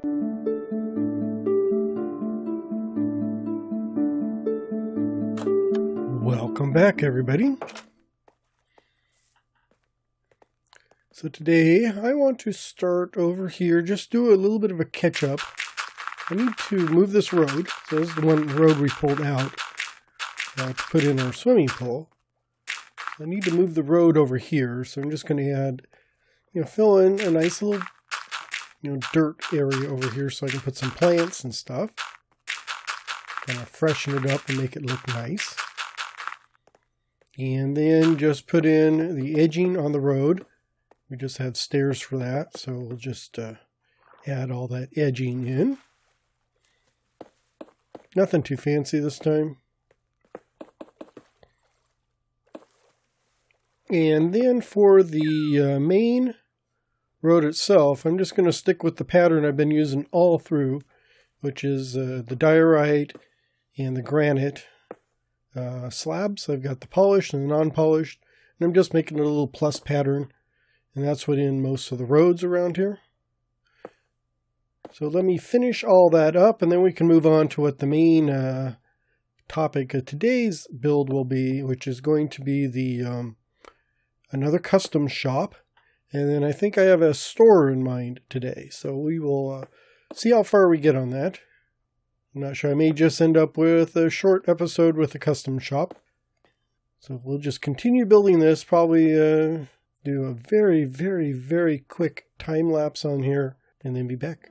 Welcome back, everybody. So today I want to start over here, just do a little bit of a catch-up. I need to move this road. So this is the road we pulled out to put in our swimming pool. I need to move the road over here, so I'm just going to add, fill in a nice little, dirt area over here so I can put some plants and stuff. Kind of freshen it up and make it look nice. And then just put in the edging on the road. We just have stairs for that, so we'll just add all that edging in. Nothing too fancy this time. And then for the main road itself, I'm just going to stick with the pattern I've been using all through, which is the diorite and the granite slabs. I've got the polished and the non-polished, and I'm just making a little plus pattern, and that's what in most of the roads around here. So let me finish all that up, and then we can move on to what the main topic of today's build will be, which is going to be the another custom shop. And then I think I have a store in mind today, so we will see how far we get on that. I'm not sure. I may just end up with a short episode with a custom shop. So we'll just continue building this, probably do a very, very, very quick time lapse on here, and then be back.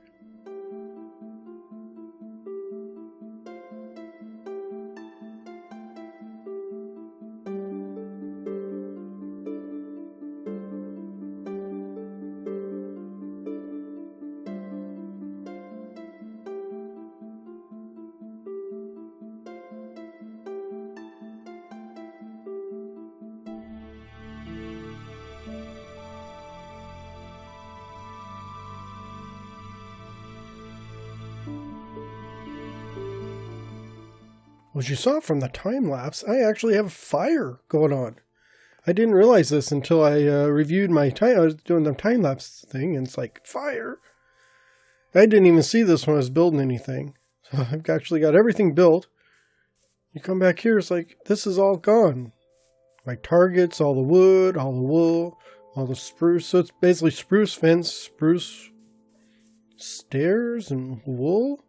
As you saw from the time lapse, I actually have a fire going on. I didn't realize this until I reviewed my time. I was doing the time lapse thing, and it's like, fire. I didn't even see this when I was building anything. So I've actually got everything built. You come back here, it's like, this is all gone. My targets, all the wood, all the wool, all the spruce. So it's basically spruce fence, spruce stairs, and wool.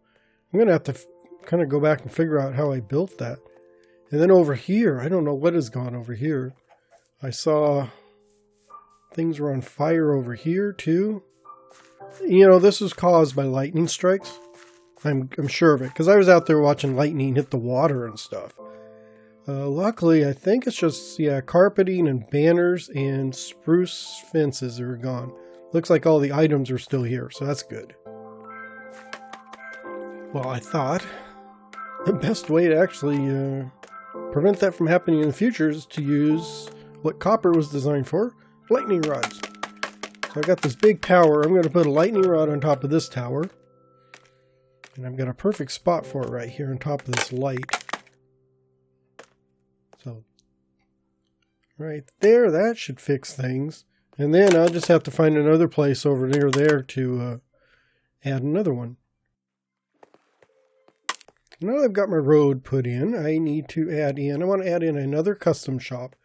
I'm going to have to kind of go back and figure out how I built that. And then over here, I don't know what has gone over here. I saw things were on fire over here too. This was caused by lightning strikes. I'm sure of it, because I was out there watching lightning hit the water and stuff. Luckily, I think it's just, carpeting and banners and spruce fences are gone. Looks like all the items are still here, so that's good. Well, I thought the best way to actually prevent that from happening in the future is to use what copper was designed for, lightning rods. So I got this big tower. I'm going to put a lightning rod on top of this tower. And I've got a perfect spot for it right here on top of this light. So right there, that should fix things. And then I'll just have to find another place over near there to add another one. Now that I've got my road put in, I need to I want to add in another custom shop,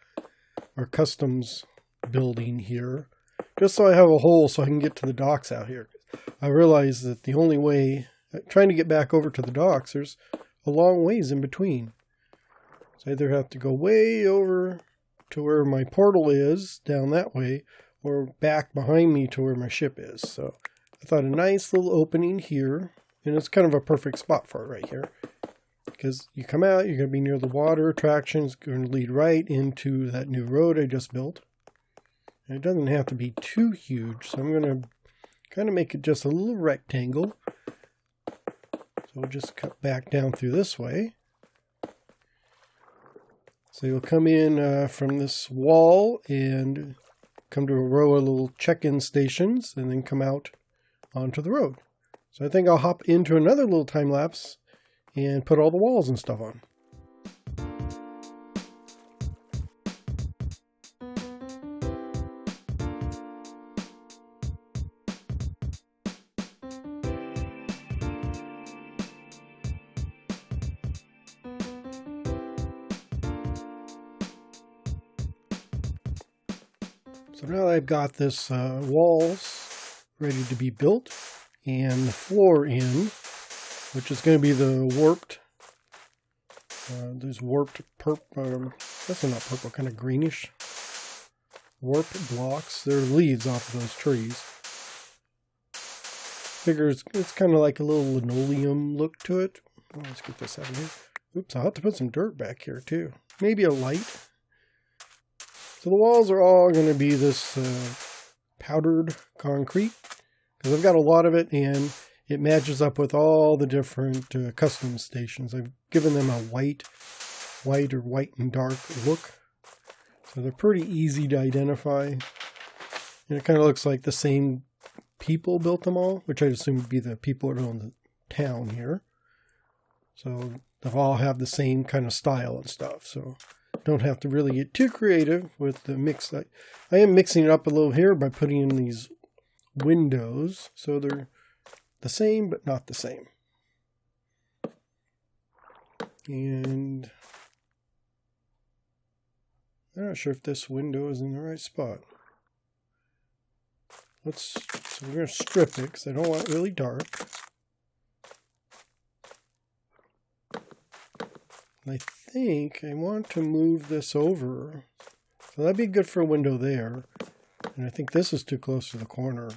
or customs building here, just so I have a hole so I can get to the docks out here. I realize that the only way, trying to get back over to the docks, there's a long ways in between. So I either have to go way over to where my portal is, down that way, or back behind me to where my ship is. So I thought a nice little opening here. And it's kind of a perfect spot for it right here. Because you come out, you're going to be near the water attraction. It's going to lead right into that new road I just built. And it doesn't have to be too huge. So I'm going to kind of make it just a little rectangle. So we'll just cut back down through this way. So you'll come in from this wall and come to a row of little check-in stations. And then come out onto the road. So I think I'll hop into another little time lapse and put all the walls and stuff on. So now I've got this walls ready to be built and the floor in, which is going to be the warped, these warped purple, that's not purple, kind of greenish warped blocks. They're leaves off of those trees. Figure it's kind of like a little linoleum look to it. Oh, let's get this out of here. Oops, I'll have to put some dirt back here too. Maybe a light. So the walls are all going to be this powdered concrete, because I've got a lot of it and it matches up with all the different custom stations. I've given them a white or white and dark look. So they're pretty easy to identify. And it kind of looks like the same people built them all, which I assume would be the people that own the town here. So they all have the same kind of style and stuff. So don't have to really get too creative with the mix. I am mixing it up a little here by putting in these windows. So they're the same, but not the same. And I'm not sure if this window is in the right spot. So we're going to strip it because I don't want it really dark. I think I want to move this over. So that'd be good for a window there. And I think this is too close to the corner.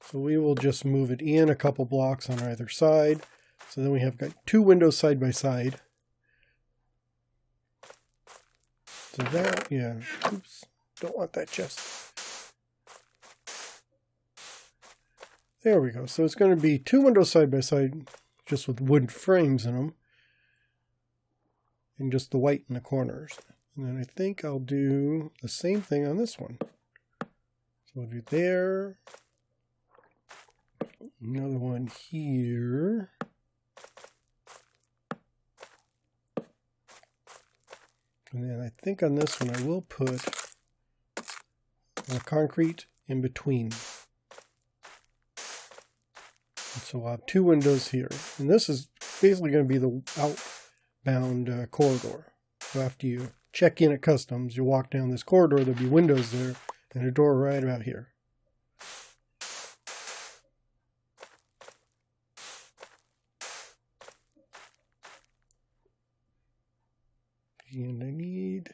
So we will just move it in a couple blocks on either side. So then we have got two windows side by side. So that, yeah, oops, don't want that chest. There we go. So it's going to be two windows side by side, just with wood frames in them. And just the white in the corners. And then I think I'll do the same thing on this one. So we'll do there. Another one here. And then I think on this one I will put concrete in between. And so I'll have two windows here. And this is basically going to be the outbound corridor. So after you check in at customs, you walk down this corridor, there'll be windows there and a door right about here. And I need,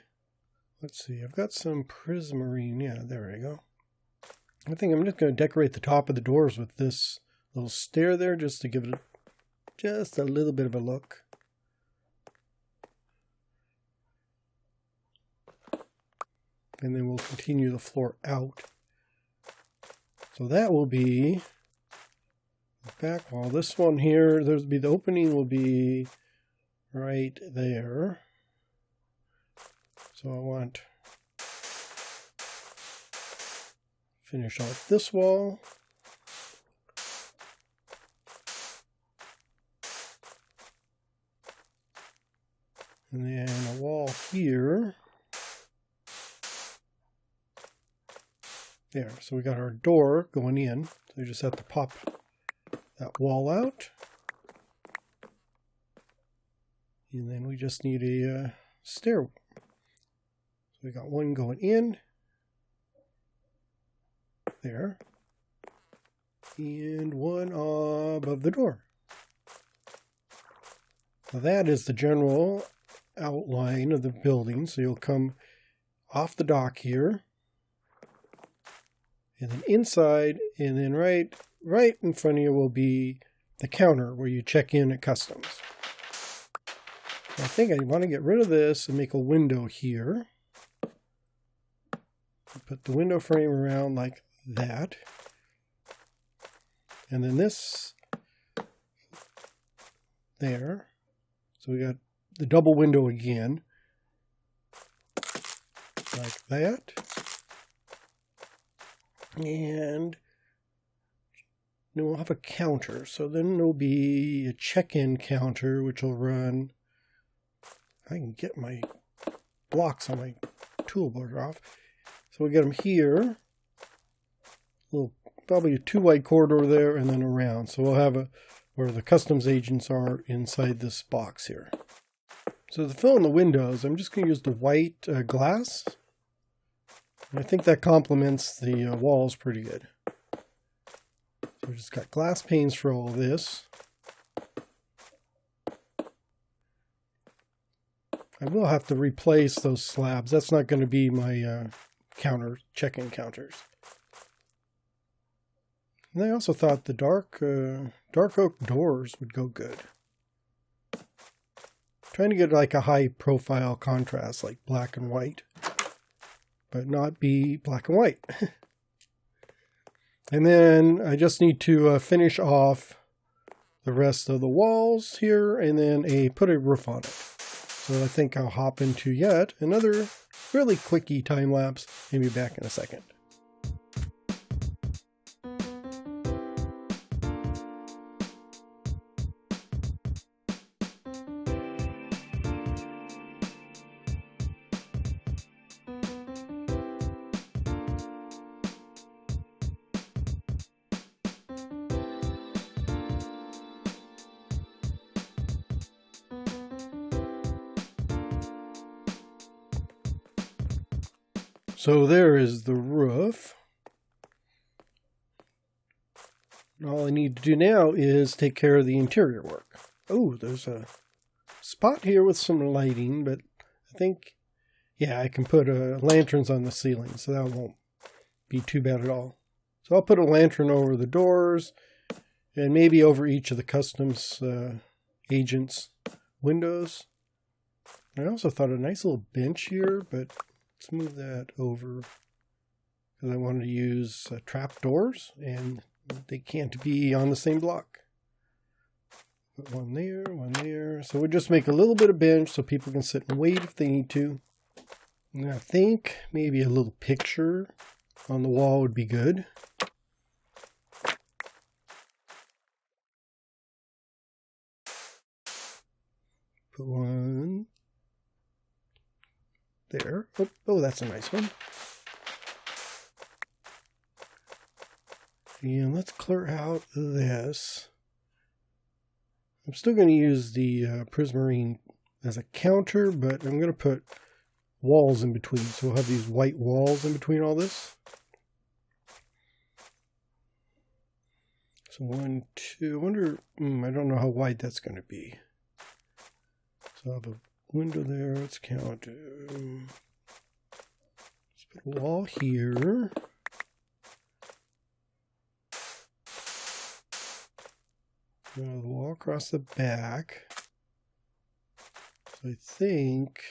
let's see, I've got some prismarine. Yeah, there we go. I think I'm just going to decorate the top of the doors with this little stair there just to give it just a little bit of a look. And then we'll continue the floor out. So that will be the back wall. This one here, there'll be the opening will be right there. So I want to finish off this wall. And then a wall here. There, so we got our door going in. So we just have to pop that wall out. And then we just need a stairwell. We got one going in there and one above the door. So that is the general outline of the building. So you'll come off the dock here and then inside, and then right in front of you will be the counter where you check in at customs. So I think I want to get rid of this and make a window here. Put the window frame around like that. And then this there. So we got the double window again. Like that. And then we'll have a counter. So then there'll be a check-in counter which will run. I can get my blocks on my toolbar off. So we get them here, probably a 2-wide corridor there, and then around. So we'll have where the customs agents are inside this box here. So to fill in the windows, I'm just going to use the white glass. And I think that complements the walls pretty good. So we just got glass panes for all of this. I will have to replace those slabs. That's not going to be my check-in counters. And I also thought the dark oak doors would go good. Trying to get like a high profile contrast, like black and white, but not be black and white. And then I just need to finish off the rest of the walls here and then put a roof on it. So I think I'll hop into yet another really quickie time lapse and be back in a second. So there is the roof. All I need to do now is take care of the interior work. Oh, there's a spot here with some lighting, but I think, yeah, I can put lanterns on the ceiling, so that won't be too bad at all. So I'll put a lantern over the doors and maybe over each of the customs agents' windows. I also thought a nice little bench here, but let's move that over because I wanted to use trap doors and they can't be on the same block. Put one there. So we'll just make a little bit of bench so people can sit and wait if they need to. And I think maybe a little picture on the wall would be good. Put one there. Oh, that's a nice one. And let's clear out this. I'm still going to use the prismarine as a counter, but I'm going to put walls in between. So we'll have these white walls in between all this. So 1, 2, I wonder, I don't know how wide that's going to be. So I have a window there, let's count. Let's put a wall here. Now the wall across the back. So I think,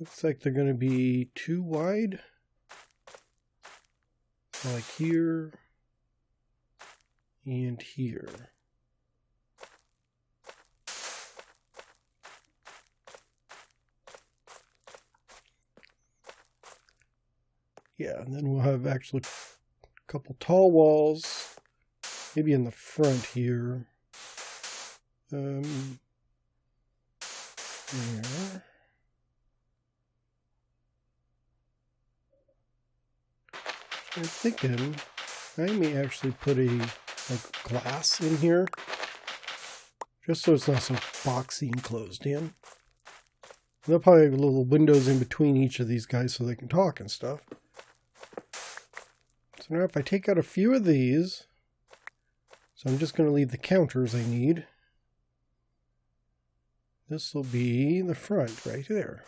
looks like they're going to be too wide. So like here and here. Yeah, and then we'll have actually a couple tall walls, maybe in the front here. There. I'm thinking I may actually put a glass in here, just so it's not so boxy and closed in. And they'll probably have little windows in between each of these guys so they can talk and stuff. So now if I take out a few of these, so I'm just going to leave the counters I need. This will be the front right there.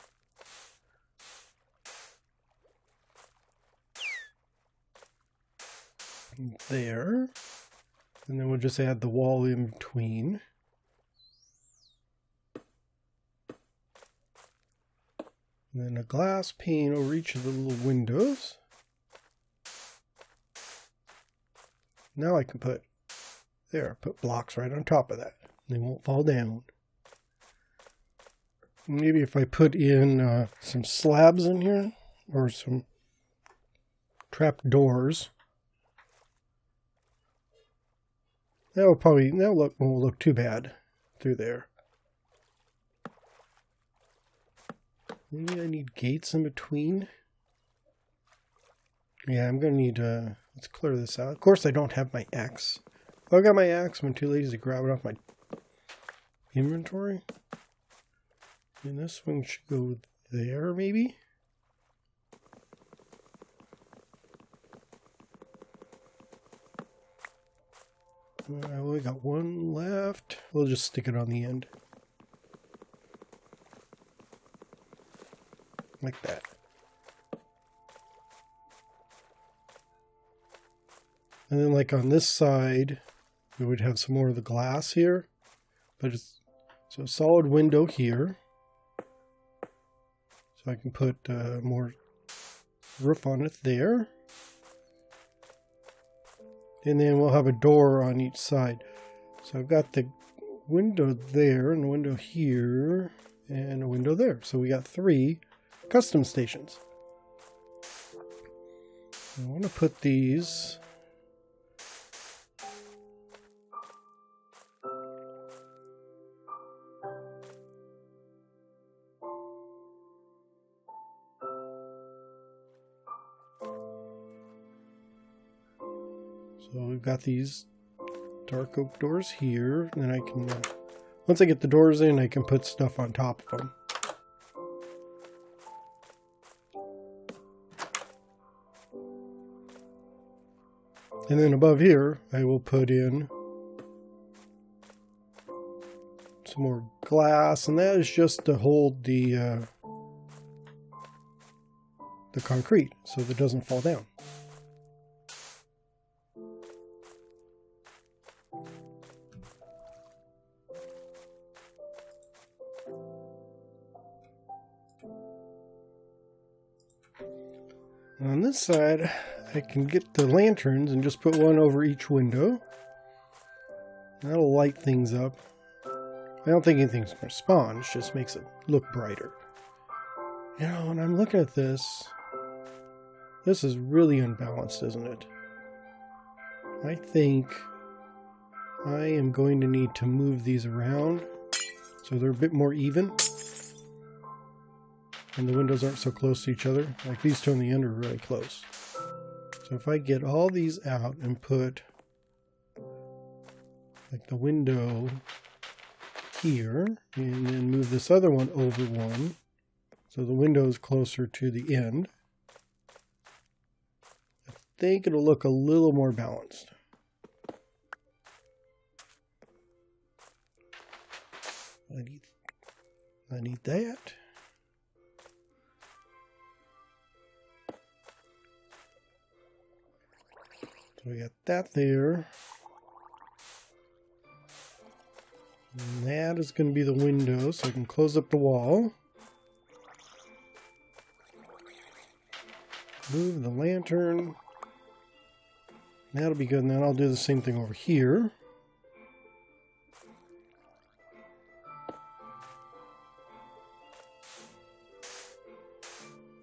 There. And then we'll just add the wall in between. And then a glass pane over each of the little windows. Now I can put blocks right on top of that. They won't fall down. Maybe if I put in some slabs in here, or some trap doors, won't look too bad through there. Maybe I need gates in between. Yeah, I'm going to need, let's clear this out. Of course, I don't have my axe. Well, I got my axe, I'm too lazy to grab it off my inventory. And this one should go there, maybe? I only got one left. We'll just stick it on the end. Like that. And then like on this side, we would have some more of the glass here. But it's so a solid window here. So I can put more roof on it there. And then we'll have a door on each side. So I've got the window there, and a window here, and a window there. So we got 3 custom stations. I want to put these... So we've got these dark oak doors here, and then I can, once I get the doors in, I can put stuff on top of them. And then above here, I will put in some more glass, and that is just to hold the concrete so that it doesn't fall down. On this side, I can get the lanterns and just put one over each window. That'll light things up. I don't think anything's going to spawn, it just makes it look brighter. You know, when I'm looking at this is really unbalanced, isn't it? I think I am going to need to move these around so they're a bit more even. And the windows aren't so close to each other. Like these two on the end are really close. So if I get all these out and put like the window here, and then move this other one over one, so the window is closer to the end, I think it'll look a little more balanced. I need that. So we got that there. And that is going to be the window, so I can close up the wall. Move the lantern. That'll be good, and then I'll do the same thing over here.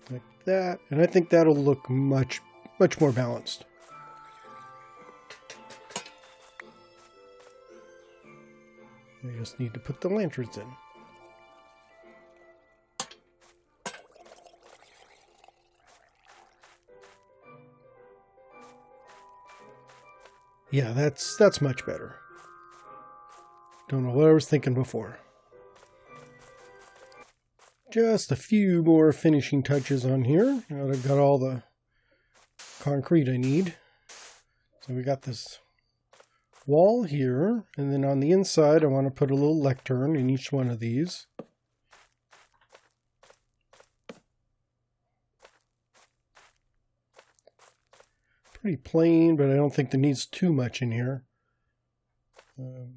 Like that, and I think that'll look much more balanced. I just need to put the lanterns in. Yeah, that's much better. Don't know what I was thinking before. Just a few more finishing touches on here. Now that I've got all the concrete I need. So we got this wall here, and then on the inside I want to put a little lectern in each one of these. Pretty plain, but I don't think there needs too much in here. I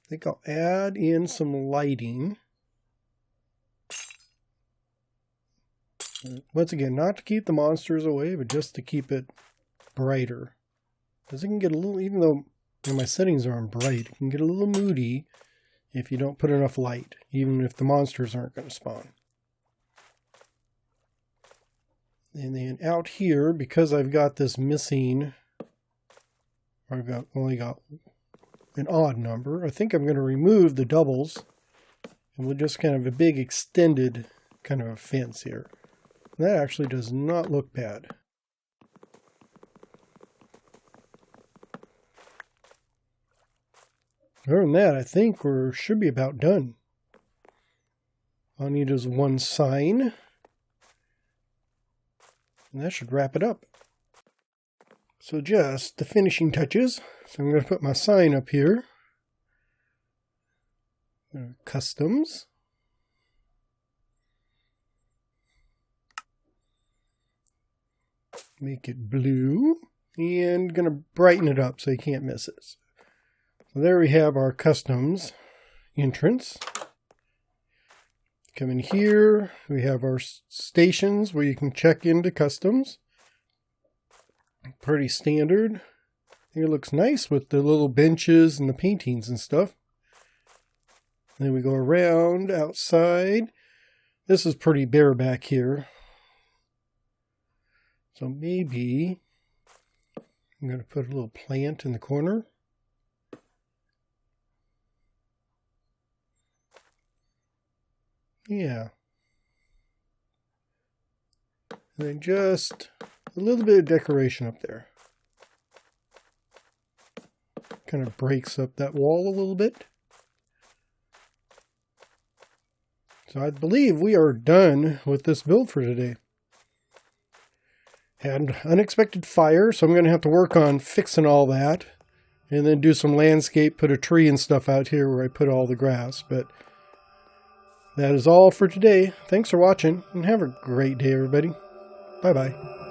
think I'll add in some lighting. Once again, not to keep the monsters away, but just to keep it brighter. Because it can get a little, even though my settings are on bright, it can get a little moody if you don't put enough light, even if the monsters aren't going to spawn. And then out here, because I've got this missing, or I've only got an odd number, I think I'm going to remove the doubles, and we'll just kind of a big extended kind of a fence here. That actually does not look bad. Other than that, I think we should be about done. All I need is one sign. And that should wrap it up. So just the finishing touches. So I'm going to put my sign up here. Customs. Make it blue. And going to brighten it up so you can't miss it. So there we have our customs entrance. Come in here. We have our stations where you can check into customs. Pretty standard. I think it looks nice with the little benches and the paintings and stuff. Then we go around outside. This is pretty bare back here. So maybe I'm going to put a little plant in the corner. Yeah. And then just a little bit of decoration up there. Kind of breaks up that wall a little bit. So I believe we are done with this build for today. Had unexpected fire, so I'm going to have to work on fixing all that. And then do some landscape, put a tree and stuff out here where I put all the grass. But that is all for today. Thanks for watching, and have a great day, everybody. Bye-bye.